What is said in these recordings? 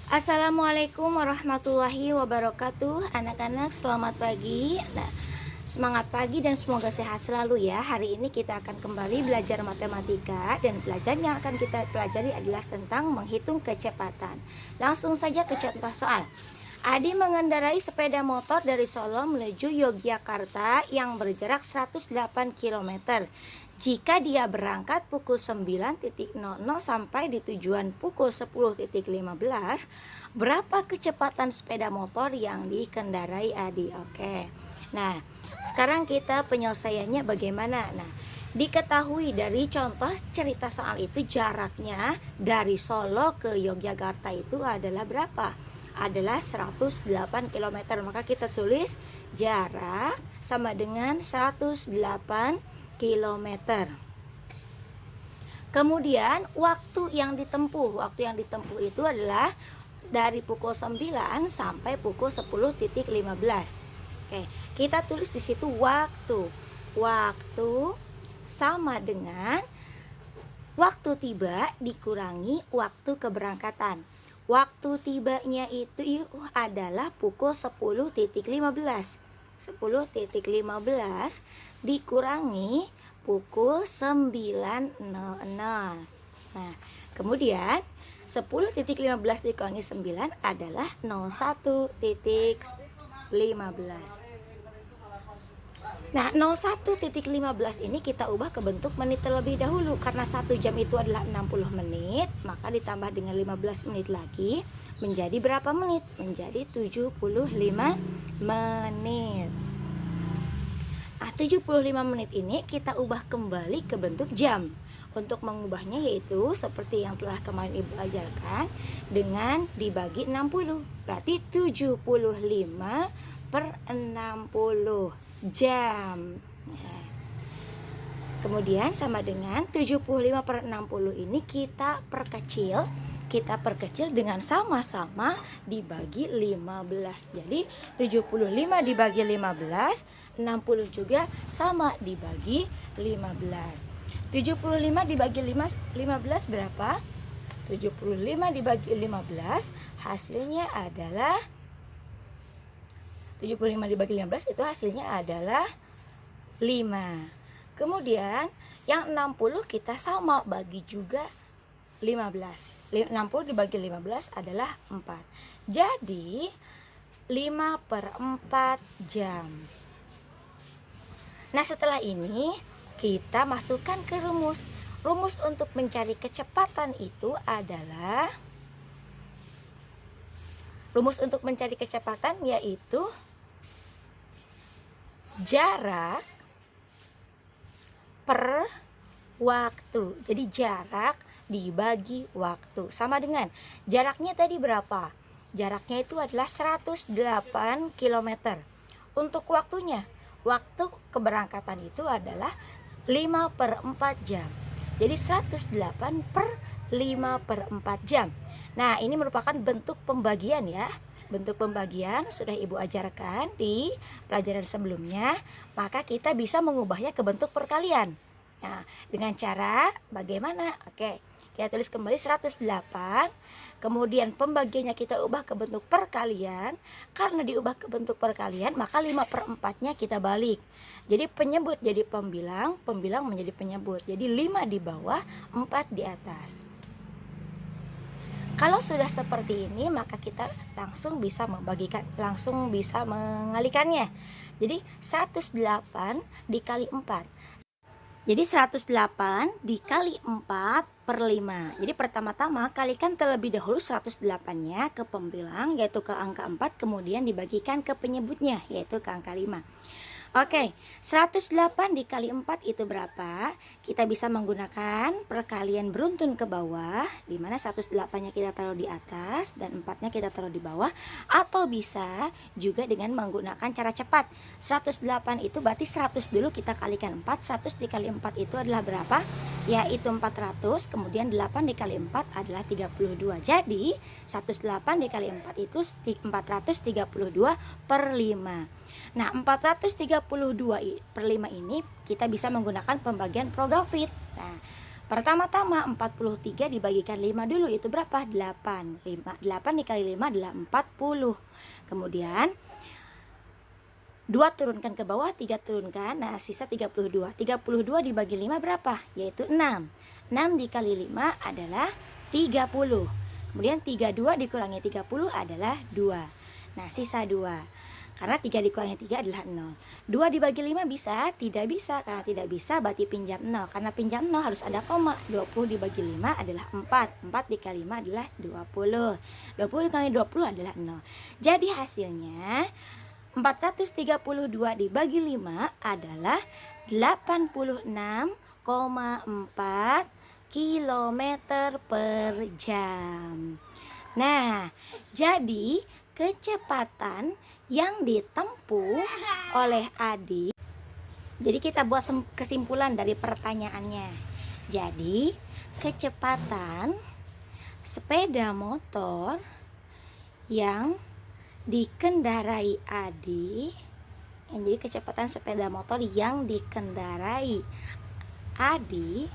Assalamualaikum warahmatullahi wabarakatuh. Anak-anak selamat pagi. Semangat pagi dan semoga sehat selalu ya. Hari ini kita akan kembali belajar matematika. Dan pelajaran yang akan kita pelajari adalah tentang menghitung kecepatan. Langsung saja ke contoh soal. Adi mengendarai sepeda motor dari Solo menuju Yogyakarta yang berjarak 108 km. Jika dia berangkat pukul 9.00 sampai di tujuan pukul 10.15, berapa kecepatan sepeda motor yang dikendarai Adi? Oke. Nah, sekarang kita penyelesaiannya bagaimana? Nah, diketahui dari contoh cerita soal itu jaraknya dari Solo ke Yogyakarta itu adalah berapa? Adalah 108 km. Maka kita tulis jarak sama dengan 108 kilometer. Kemudian waktu yang ditempuh itu adalah dari pukul 9 sampai pukul 10.15. Oke, kita tulis di situ waktu. Waktu sama dengan waktu tiba dikurangi waktu keberangkatan. Waktu tibanya itu adalah pukul 10.15. 10.15 dikurangi pukul 9.00. Nah, kemudian 10.15 dikurangi 9 adalah 01.15. Nah, 01.15 ini kita ubah ke bentuk menit terlebih dahulu. Karena 1 jam itu adalah 60 menit, maka ditambah dengan 15 menit lagi menjadi berapa menit? Menjadi 75 menit. Nah, 75 menit ini kita ubah kembali ke bentuk jam. Untuk mengubahnya yaitu seperti yang telah kemarin Ibu ajarkan dengan dibagi 60. Berarti 75 per 60 jam. Nah, kemudian sama dengan 75 per 60 ini kita perkecil dengan sama-sama dibagi 15. Jadi 75 dibagi 15, 60 juga sama dibagi 15. 75 dibagi 15 berapa? 75 dibagi 15 hasilnya adalah 75 dibagi 15 itu hasilnya adalah 5. Kemudian yang 60 kita sama bagi juga 15. 60 dibagi 15 adalah 4. Jadi 5 per 4 jam. Nah, setelah ini kita masukkan ke rumus. Rumus untuk mencari kecepatan itu adalah yaitu jarak per waktu. Jadi jarak dibagi waktu sama dengan jaraknya tadi berapa? Jaraknya itu adalah 108 km. Untuk waktunya, waktu keberangkatan itu adalah 5 per 4 jam. Jadi 108 per 5 per 4 jam. Nah, ini merupakan bentuk pembagian ya. Bentuk pembagian sudah Ibu ajarkan di pelajaran sebelumnya. Maka kita bisa mengubahnya ke bentuk perkalian. Nah, dengan cara bagaimana? Oke, kita tulis kembali 108. Kemudian pembagiannya kita ubah ke bentuk perkalian. Karena diubah ke bentuk perkalian, maka 5 per 4-nya kita balik. Jadi penyebut jadi pembilang, pembilang menjadi penyebut. Jadi 5 di bawah, 4 di atas. Kalau sudah seperti ini, maka kita langsung bisa mengalikannya. Jadi 108 dikali 4. Jadi 108 dikali 4 per 5. Jadi pertama-tama kalikan terlebih dahulu 108-nya ke pembilang, yaitu ke angka 4, kemudian dibagikan ke penyebutnya, yaitu ke angka 5. Oke, 108 dikali 4 itu berapa? Kita bisa menggunakan perkalian beruntun ke bawah, di mana 108-nya kita taruh di atas dan 4-nya kita taruh di bawah. Atau bisa juga dengan menggunakan cara cepat. 108 itu berarti 100 dulu kita kalikan 4. 100 dikali 4 itu adalah berapa? Yaitu 400, kemudian 8 dikali 4 adalah 32. Jadi 108 dikali 4 itu 432 per 5. Nah, 432 per 5 ini kita bisa menggunakan pembagian Progafit. Nah, Pertama-tama 43 dibagikan 5 dulu, itu berapa? 8. 8 dikali 5 adalah 40. Kemudian 2 turunkan ke bawah, 3 turunkan, nah sisa 32. 32 dibagi 5 berapa? Yaitu 6. 6 dikali 5 adalah 30. Kemudian 32 dikurangi 30 adalah 2. Nah sisa 2. Karena 3 dikurangi 3 adalah 0. 2 dibagi 5 bisa? Tidak bisa. Karena tidak bisa berarti pinjam 0. Karena pinjam 0 harus ada koma. 20 dibagi 5 adalah 4. 4 dikali 5 adalah 20. 20 dikali 20 adalah 0. Jadi hasilnya 432 dibagi 5 adalah 86,4 km per jam. Nah, jadi kecepatan yang ditempuh oleh adik. Jadi kita buat kesimpulan dari pertanyaannya. Jadi kecepatan sepeda motor yang dikendarai Adi, jadi kecepatan sepeda motor yang dikendarai Adi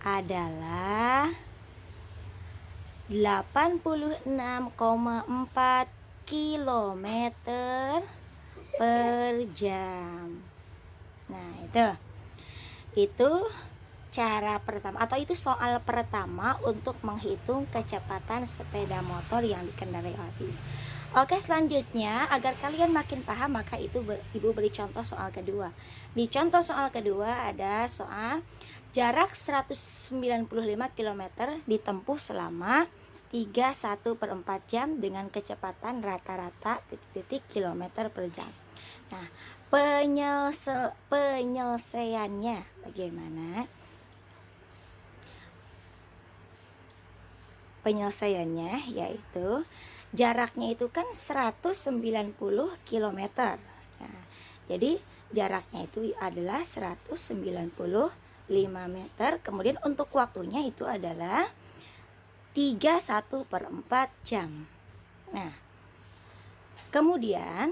adalah 86,4 km per jam. Nah, itu cara pertama, atau itu soal pertama untuk menghitung kecepatan sepeda motor yang dikendarai Adi. Oke, selanjutnya agar kalian makin paham maka itu Ibu beri contoh soal kedua. Di contoh soal kedua ada soal jarak 195 km ditempuh selama 31/4 jam dengan kecepatan rata-rata titik kilometer per jam. Nah, penyelesaiannya bagaimana? Penyelesaiannya yaitu jaraknya itu kan 190 km. Nah, jadi jaraknya itu adalah 195 meter. Kemudian untuk waktunya itu adalah 31/4 jam. Nah, kemudian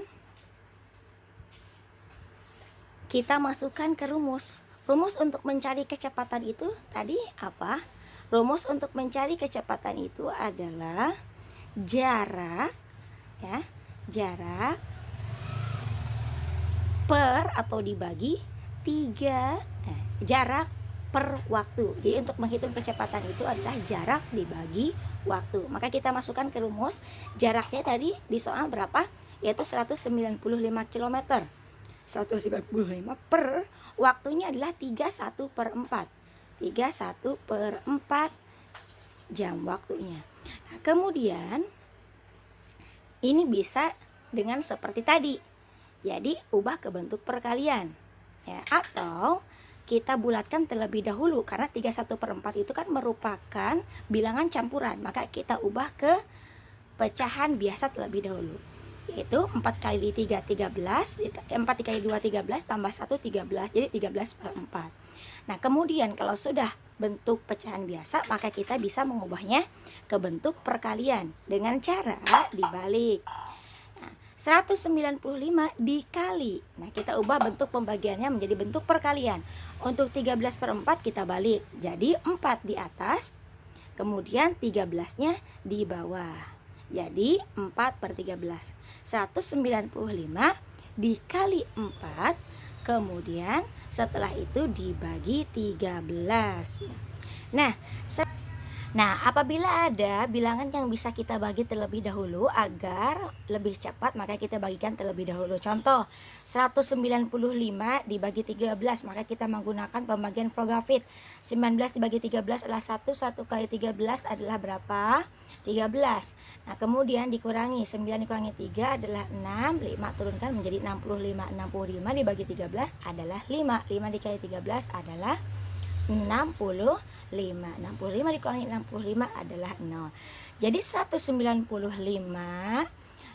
kita masukkan ke rumus. Rumus untuk mencari kecepatan itu tadi apa? Rumus untuk mencari kecepatan itu adalah jarak, ya, jarak per atau dibagi 3, jarak per waktu. Jadi untuk menghitung kecepatan itu adalah jarak dibagi waktu. Maka kita masukkan ke rumus. Jaraknya tadi di soal berapa? Yaitu 195 km. 195 per waktunya adalah 31/4. 31/4 jam waktunya. Nah, kemudian ini bisa dengan seperti tadi. Jadi ubah ke bentuk perkalian, ya, atau kita bulatkan terlebih dahulu karena 31/4 itu kan merupakan bilangan campuran, maka kita ubah ke pecahan biasa terlebih dahulu, yaitu 4 kali 3 13, 4 kali 2 13 tambah 1 13, jadi 13/4. Nah, kemudian kalau sudah bentuk pecahan biasa, maka kita bisa mengubahnya ke bentuk perkalian dengan cara dibalik. 195 dikali. Nah, kita ubah bentuk pembagiannya menjadi bentuk perkalian. Untuk 13/4 kita balik. Jadi 4 di atas, kemudian 13-nya di bawah. Jadi 4/13. 195 dikali 4, kemudian setelah itu dibagi 13. Nah, apabila ada bilangan yang bisa kita bagi terlebih dahulu agar lebih cepat, maka kita bagikan terlebih dahulu. Contoh, 195 dibagi 13, maka kita menggunakan pembagian Voggavit. 19 dibagi 13 adalah 1, 1 kali 13 adalah berapa? 13. Nah, kemudian dikurangi, 9 dikurangi 3 adalah 6, 5 turunkan menjadi 65. 65 dibagi 13 adalah 5, 5 dikali 13 adalah 65. 65 dikurangi 65 adalah 0. Jadi 195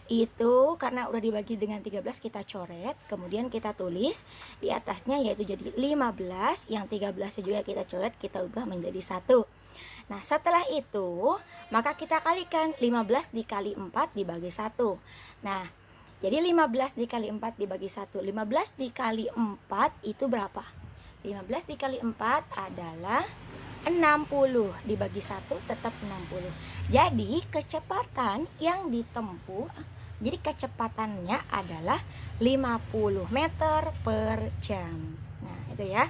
itu karena udah dibagi dengan 13 kita coret, kemudian kita tulis di atasnya yaitu jadi 15, yang 13 juga kita coret, kita ubah menjadi 1. Nah, setelah itu maka kita kalikan 15 dikali 4 dibagi 1. Nah, Jadi 15 dikali 4 dibagi 1. 15 dikali 4 itu berapa? 15 dikali 4 adalah 60, dibagi 1 tetap 60. Jadi kecepatan yang ditempuh, jadi kecepatannya adalah 50 meter per jam. Nah itu ya.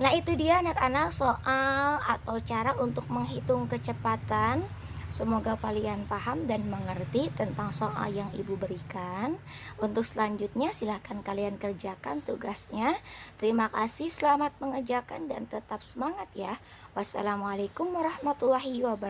Nah itu dia anak-anak soal atau cara untuk menghitung kecepatan. Semoga kalian paham dan mengerti tentang soal yang ibu berikan. Untuk selanjutnya silahkan kalian kerjakan tugasnya. Terima kasih, selamat mengerjakan dan tetap semangat ya. Wassalamualaikum warahmatullahi wabarakatuh.